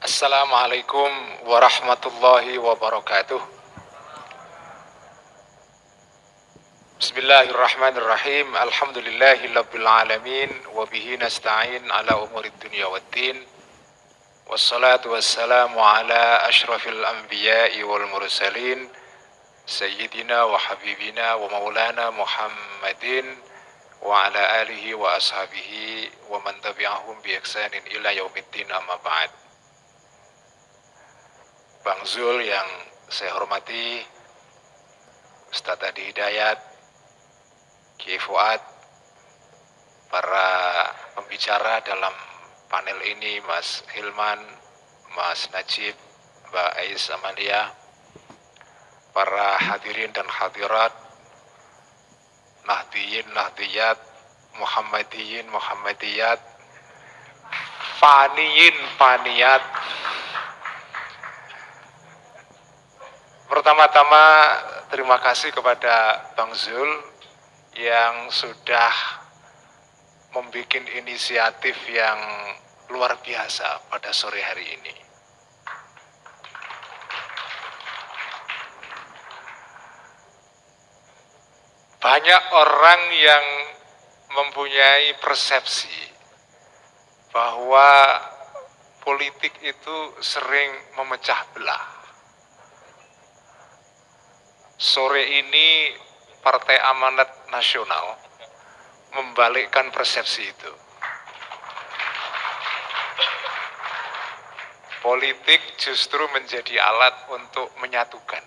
Assalamualaikum warahmatullahi wabarakatuh. Bismillahirrahmanirrahim. Alhamdulillahirabbil alamin wa bihi nasta'in ala umurid dunya waddin. Wassalatu wassalamu ala asyrafil anbiya'i wal mursalin sayyidina wa habibina wa maulana Muhammadin wa ala alihi wa ashabihi wa man tabi'ahum bi ihsanin ila yaumiddin, amma ba'd. Bang Zul yang saya hormati, Ustadz Adi Hidayat, Kiai Fuad, para pembicara dalam panel ini, Mas Hilman, Mas Najib, Mbak Ais Amalia, para hadirin dan hadirat, Nahdiyin, Nahdiyat, Muhammadiyin, Muhammadiyat, Faniyin, Faniyat. Pertama-tama terima kasih kepada Bang Zul yang sudah membuat inisiatif yang luar biasa pada sore hari ini. Banyak orang yang mempunyai persepsi bahwa politik itu sering memecah belah. Sore ini Partai Amanat Nasional membalikkan persepsi itu. Politik justru menjadi alat untuk menyatukan.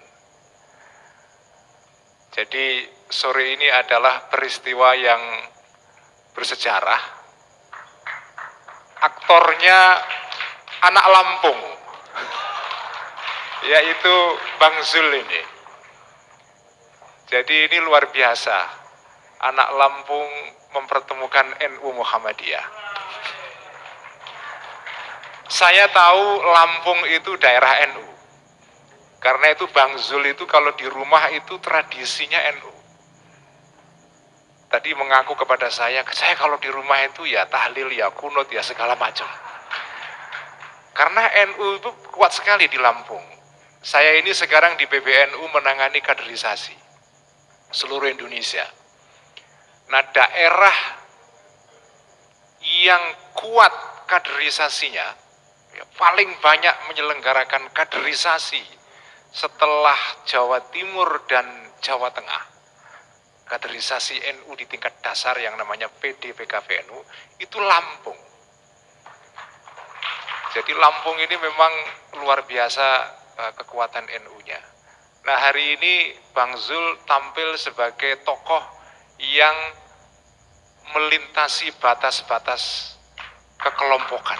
Jadi sore ini adalah peristiwa yang bersejarah. Aktornya anak Lampung, yaitu Bang Zul ini. Jadi ini luar biasa, anak Lampung mempertemukan NU Muhammadiyah. Saya tahu Lampung itu daerah NU, karena itu Bang Zul itu kalau di rumah itu tradisinya NU. Tadi mengaku kepada saya kalau di rumah itu ya tahlil, ya kunut, ya segala macam. Karena NU itu kuat sekali di Lampung. Saya ini sekarang di PBNU menangani kaderisasi seluruh Indonesia. Nah, daerah yang kuat kaderisasinya, ya, paling banyak menyelenggarakan kaderisasi setelah Jawa Timur dan Jawa Tengah. Kaderisasi NU di tingkat dasar yang namanya PD/PKB-NU itu Lampung. Jadi Lampung ini memang luar biasa kekuatan NU-nya. Nah, hari ini Bang Zul tampil sebagai tokoh yang melintasi batas-batas kekelompokan.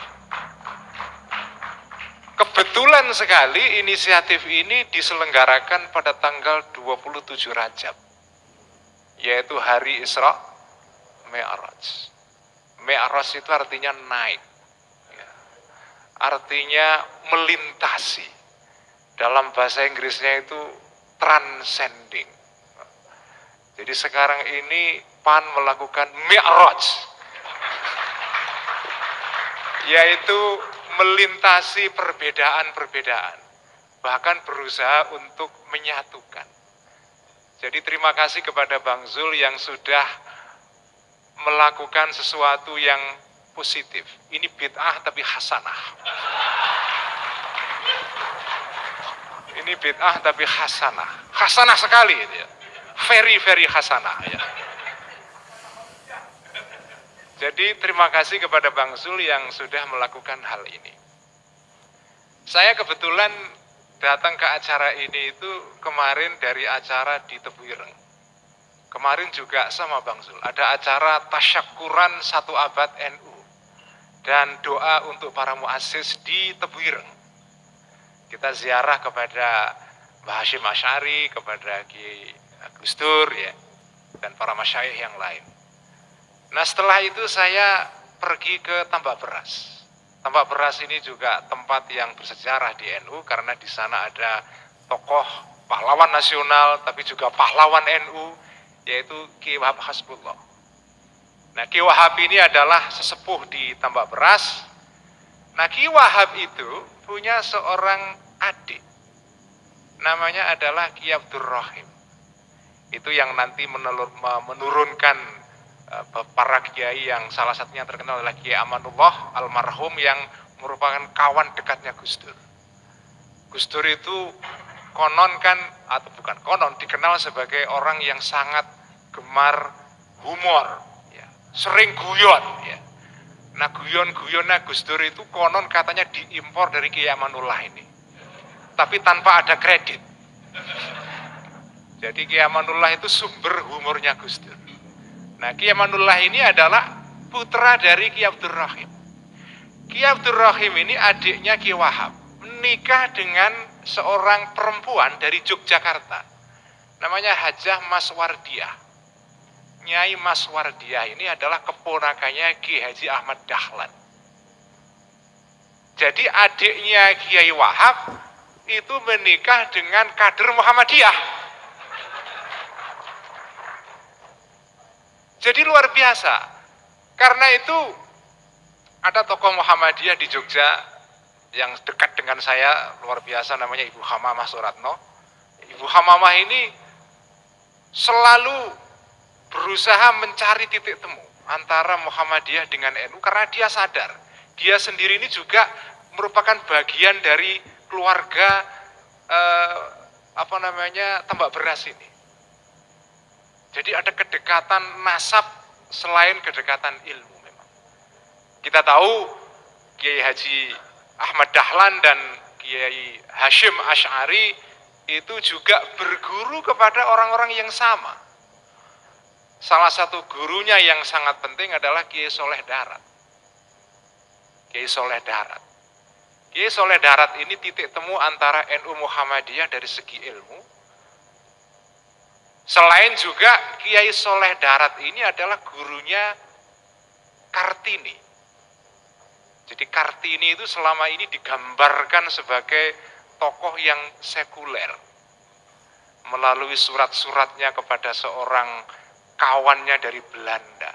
Kebetulan sekali inisiatif ini diselenggarakan pada tanggal 27 Rajab, yaitu hari Isra Mi'raj. Mi'raj itu artinya naik, ya. Artinya melintasi. Dalam bahasa Inggrisnya itu transcending. Jadi sekarang ini PAN melakukan Mi'raj, yaitu melintasi perbedaan-perbedaan, bahkan berusaha untuk menyatukan. Jadi terima kasih kepada Bang Zul yang sudah melakukan sesuatu yang positif. Ini bid'ah tapi hasanah. Ini bid'ah tapi hasanah. Hasanah sekali itu ya. Very, very hasanah ya. Jadi terima kasih kepada Bang Zul yang sudah melakukan hal ini. Saya kebetulan datang ke acara ini itu kemarin dari acara di Tebu Ireng. Kemarin juga sama Bang Zul, ada acara tasyakuran 1 abad NU dan doa untuk para muassis di Tebu Ireng. Kita ziarah kepada Mbah Hashim Asy'ari, kepada Ki Gus Dur ya, dan para masyayikh yang lain. Nah, setelah itu saya pergi ke Tambak Beras. Tambak Beras ini juga tempat yang bersejarah di NU karena di sana ada tokoh pahlawan nasional tapi juga pahlawan NU, yaitu Ki Wahab Hasbullah. Nah, Ki Wahab ini adalah sesepuh di Tambak Beras. Nah, Ki Wahab itu punya seorang adik, namanya adalah Ki Abdur Rahim. Itu yang nanti menurunkan para kiai, yang salah satunya terkenal adalah Kiai Amanullah almarhum, yang merupakan kawan dekatnya Gus Dur. Gus Dur itu konon kan, atau bukan konon, dikenal sebagai orang yang sangat gemar humor, ya, sering guyon, ya. Nah, guyon-guyonnya Gus Dur itu konon katanya diimpor dari Kiai Amanullah ini, tapi tanpa ada kredit. Jadi Kiai Amanullah itu sumber humornya Gus Dur. Nah, Kiai Amanullah ini adalah putra dari Ki Abdur Rahim. Ki Abdur Rahim ini adiknya Ki Wahab, menikah dengan seorang perempuan dari Yogyakarta, namanya Hajah Maswardiah. Nyai Maswardiah ini adalah keponakannya Ki Haji Ahmad Dahlan. Jadi adiknya Kiai Wahab itu menikah dengan kader Muhammadiyah. Jadi luar biasa. Karena itu ada tokoh Muhammadiyah di Jogja yang dekat dengan saya, luar biasa, namanya Ibu Hamamah Suratno. Ibu Hamamah ini selalu berusaha mencari titik temu antara Muhammadiyah dengan NU, karena dia sadar dia sendiri ini juga merupakan bagian dari keluarga Tembak Beras ini. Jadi ada kedekatan nasab selain kedekatan ilmu memang. Kita tahu Kiai Haji Ahmad Dahlan dan Kiai Hashim Asy'ari itu juga berguru kepada orang-orang yang sama. Salah satu gurunya yang sangat penting adalah Kiai Soleh Darat. Kiai Soleh Darat. Kiai Soleh Darat ini titik temu antara NU Muhammadiyah dari segi ilmu. Selain juga Kiai Soleh Darat ini adalah gurunya Kartini. Jadi Kartini itu selama ini digambarkan sebagai tokoh yang sekuler. Melalui surat-suratnya kepada seorang kawannya dari Belanda.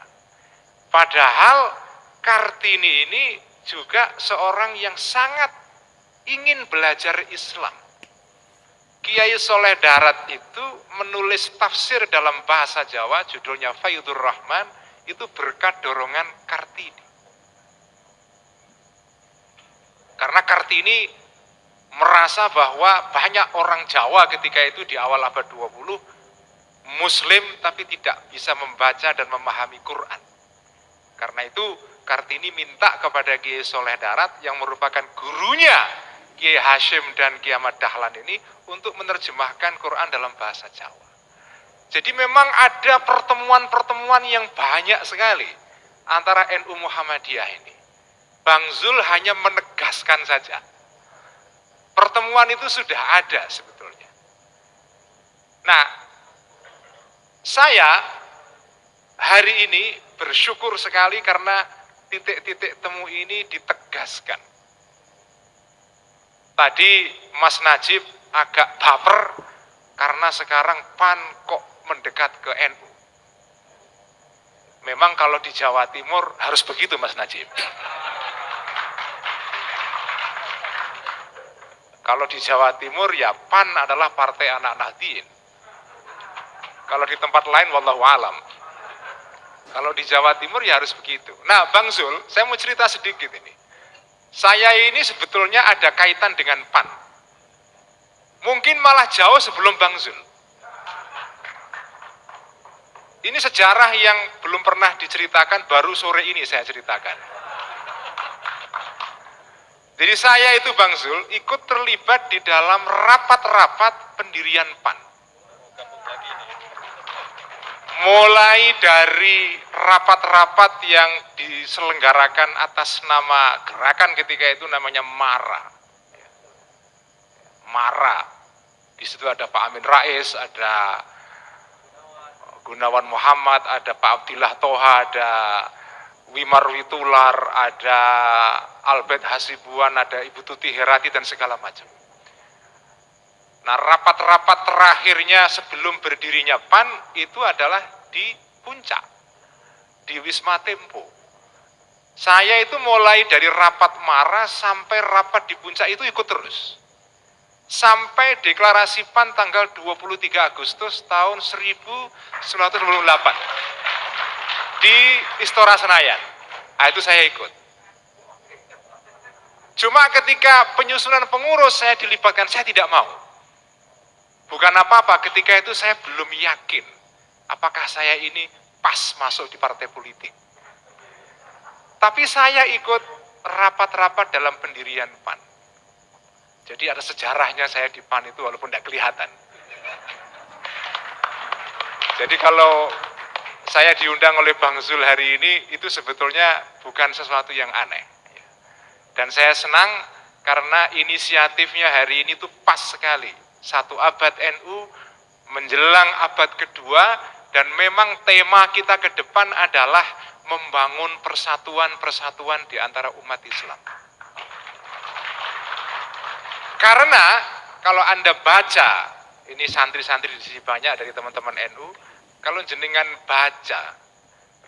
Padahal Kartini ini juga seorang yang sangat ingin belajar Islam. Kiai Soleh Darat itu menulis tafsir dalam bahasa Jawa, judulnya Faidhur Rahman, itu berkat dorongan Kartini. Karena Kartini merasa bahwa banyak orang Jawa ketika itu di awal abad 20 Muslim tapi tidak bisa membaca dan memahami Quran. Karena itu Kartini minta kepada Kiai Soleh Darat yang merupakan gurunya Kiai Hashim dan Kiai Ahmad Dahlan ini untuk menerjemahkan Quran dalam bahasa Jawa. Jadi memang ada pertemuan-pertemuan yang banyak sekali antara NU Muhammadiyah ini. Bang Zul hanya menegaskan saja. Pertemuan itu sudah ada sebetulnya. Nah, saya hari ini bersyukur sekali karena titik-titik temu ini ditegaskan. Tadi Mas Najib agak baper karena sekarang PAN kok mendekat ke NU. Memang kalau di Jawa Timur harus begitu, Mas Najib. Kalau di Jawa Timur ya PAN adalah partai anak Nahdien. Kalau di tempat lain wallahu alam. Kalau di Jawa Timur ya harus begitu. Nah, Bang Zul, saya mau cerita sedikit ini. Saya ini sebetulnya ada kaitan dengan PAN. Mungkin malah jauh sebelum Bang Zul. Ini sejarah yang belum pernah diceritakan, baru sore ini saya ceritakan. Jadi saya itu Bang Zul ikut terlibat di dalam rapat-rapat pendirian PAN. Mulai dari rapat-rapat yang diselenggarakan atas nama gerakan ketika itu namanya MARA. MARA. Di situ ada Pak Amin Rais, ada Gunawan Muhammad, ada Pak Abdillah Toha, ada Wimar Witular, ada Albert Hasibuan, ada Ibu Tuti Herati dan segala macam. Nah, rapat-rapat terakhirnya sebelum berdirinya PAN itu adalah di Puncak, di Wisma Tempo. Saya itu mulai dari rapat marah sampai rapat di puncak itu ikut terus. Sampai deklarasi PAN tanggal 23 Agustus tahun 1998 di Istora Senayan. Nah, itu saya ikut. Cuma ketika penyusunan pengurus saya dilibatkan, saya tidak mau. Bukan apa-apa, ketika itu saya belum yakin apakah saya ini pas masuk di partai politik. Tapi saya ikut rapat-rapat dalam pendirian PAN. Jadi ada sejarahnya saya di PAN itu walaupun tidak kelihatan. Jadi kalau saya diundang oleh Bang Zul hari ini, itu sebetulnya bukan sesuatu yang aneh. Dan saya senang karena inisiatifnya hari ini tuh pas sekali. 1 abad NU menjelang abad kedua, dan memang tema kita ke depan adalah membangun persatuan-persatuan di antara umat Islam. Karena kalau Anda baca, ini santri-santri di sini banyak dari teman-teman NU, kalau jenengan baca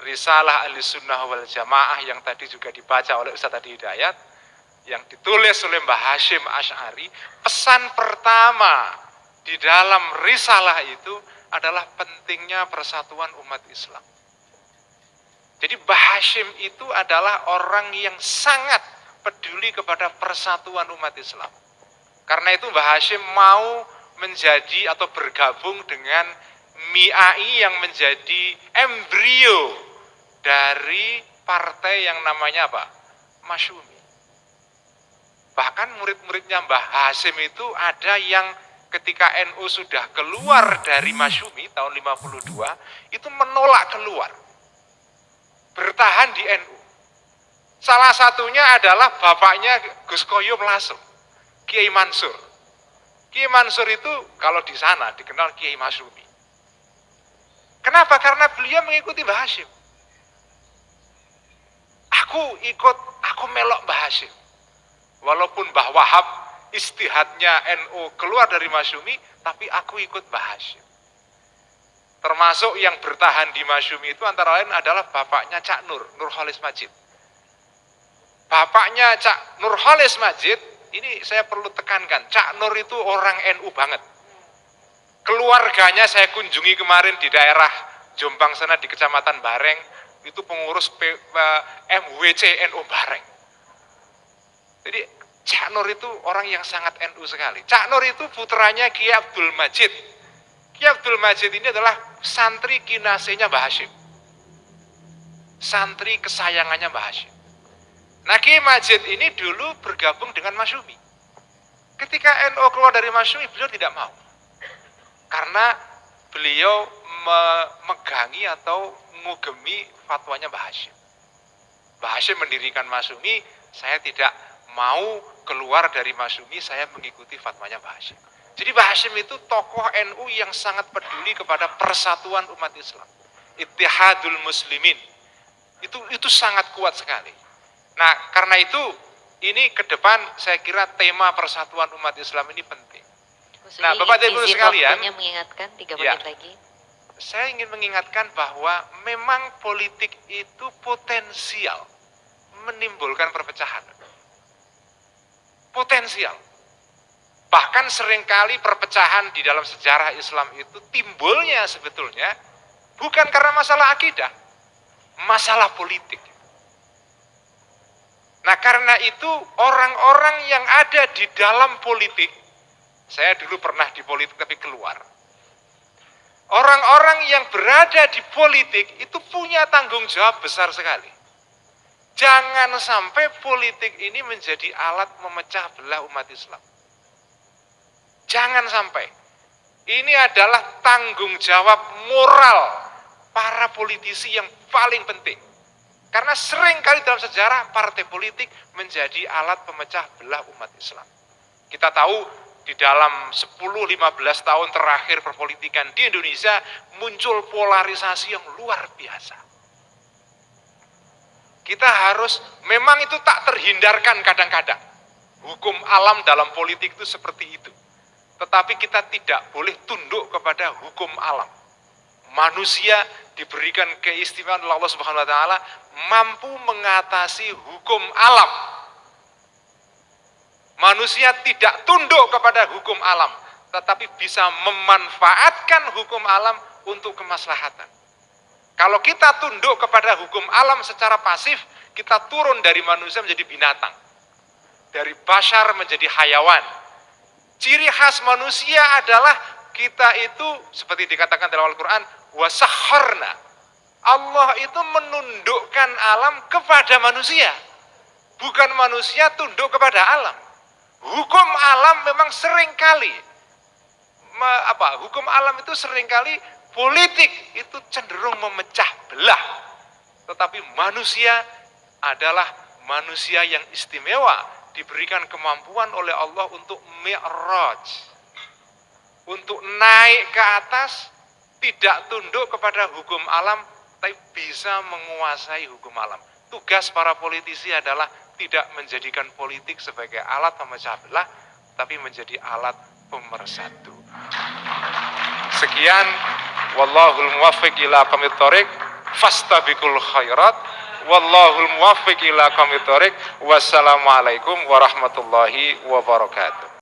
Risalah Ahlussunnah wal Jamaah yang tadi juga dibaca oleh Ustaz Adi Hidayat, yang ditulis oleh Mbah Hasyim Asy'ari, pesan pertama di dalam risalah itu adalah pentingnya persatuan umat Islam. Jadi Mbah Hasyim itu adalah orang yang sangat peduli kepada persatuan umat Islam. Karena itu Mbah Hasyim mau menjadi atau bergabung dengan MIAI yang menjadi embrio dari partai yang namanya apa? Masyumi. Bahkan murid-muridnya Mbah Hasyim itu ada yang ketika NU sudah keluar dari Masyumi tahun 52, itu menolak keluar. Bertahan di NU. Salah satunya adalah bapaknya Gus Koyum Lasem, Kiai Mansur. Kiai Mansur itu kalau di sana dikenal Kiai Masyumi. Kenapa? Karena beliau mengikuti Mbah Hasyim. Aku melok Mbah Hasyim. Walaupun Mbah Wahab istihadnya NU keluar dari Masyumi, tapi aku ikut Mbah Hasyim. Termasuk yang bertahan di Masyumi itu antara lain adalah bapaknya Cak Nur, Nurholis Majid. Bapaknya Cak Nurholis Majid, ini saya perlu tekankan, Cak Nur itu orang NU banget. Keluarganya saya kunjungi kemarin di daerah Jombang sana di Kecamatan Bareng, itu pengurus MWC NU Bareng. Jadi Cak Nur itu orang yang sangat NU sekali. Cak Nur itu putranya Kiai Abdul Majid. Kiai Abdul Majid ini adalah santri kinasenya Mbah Hasyim. Santri kesayangannya Mbah Hasyim. Nah, Kiai Majid ini dulu bergabung dengan Masyumi. Ketika NU keluar dari Masyumi, beliau tidak mau. Karena beliau memegangi atau mengugemi fatwanya Mbah Hasyim. Mbah Hasyim mendirikan Masyumi, saya tidak mau keluar dari Masyumi, saya mengikuti fatwanya Mbah Hasyim. Jadi Mbah Hasyim itu tokoh NU yang sangat peduli kepada persatuan umat Islam. Ittihadul Muslimin. Itu sangat kuat sekali. Nah, karena itu ini ke depan saya kira tema persatuan umat Islam ini penting. Nah, Bapak dan Ibu sekalian, mengingatkan 3 ya, menit lagi. Saya ingin mengingatkan bahwa memang politik itu potensial menimbulkan perpecahan. Potensial. Bahkan seringkali perpecahan di dalam sejarah Islam itu timbulnya sebetulnya bukan karena masalah akidah, masalah politik. Nah, karena itu orang-orang yang ada di dalam politik, saya dulu pernah di politik tapi keluar. Orang-orang yang berada di politik itu punya tanggung jawab besar sekali. Jangan sampai politik ini menjadi alat memecah belah umat Islam. Jangan sampai. Ini adalah tanggung jawab moral para politisi yang paling penting. Karena sering kali dalam sejarah partai politik menjadi alat pemecah belah umat Islam. Kita tahu di dalam 10-15 tahun terakhir perpolitikan di Indonesia muncul polarisasi yang luar biasa. Kita harus, memang itu tak terhindarkan kadang-kadang. Hukum alam dalam politik itu seperti itu. Tetapi kita tidak boleh tunduk kepada hukum alam. manusia diberikan keistimewaan oleh Allah Subhanahu wa taala mampu mengatasi hukum alam. Manusia tidak tunduk kepada hukum alam, tetapi bisa memanfaatkan hukum alam untuk kemaslahatan. Kalau kita tunduk kepada hukum alam secara pasif, kita turun dari manusia menjadi binatang. Dari bashar menjadi hayawan. Ciri khas manusia adalah kita itu seperti dikatakan dalam Al-Quran, wasakharna. Allah itu menundukkan alam kepada manusia. Bukan manusia tunduk kepada alam. Hukum alam memang seringkali hukum alam itu seringkali politik itu cenderung memecah belah. Tetapi manusia adalah manusia yang istimewa, diberikan kemampuan oleh Allah untuk mi'raj, untuk naik ke atas, tidak tunduk kepada hukum alam, tapi bisa menguasai hukum alam. Tugas para politisi adalah tidak menjadikan politik sebagai alat memecah belah, tapi menjadi alat pemersatu. Sekian, wallahul muwaffiq ila aqwamit thoriq, fastabiqul khairat, wallahul muwaffiq ila aqwamit thoriq. Wassalamualaikum warahmatullahi wabarakatuh.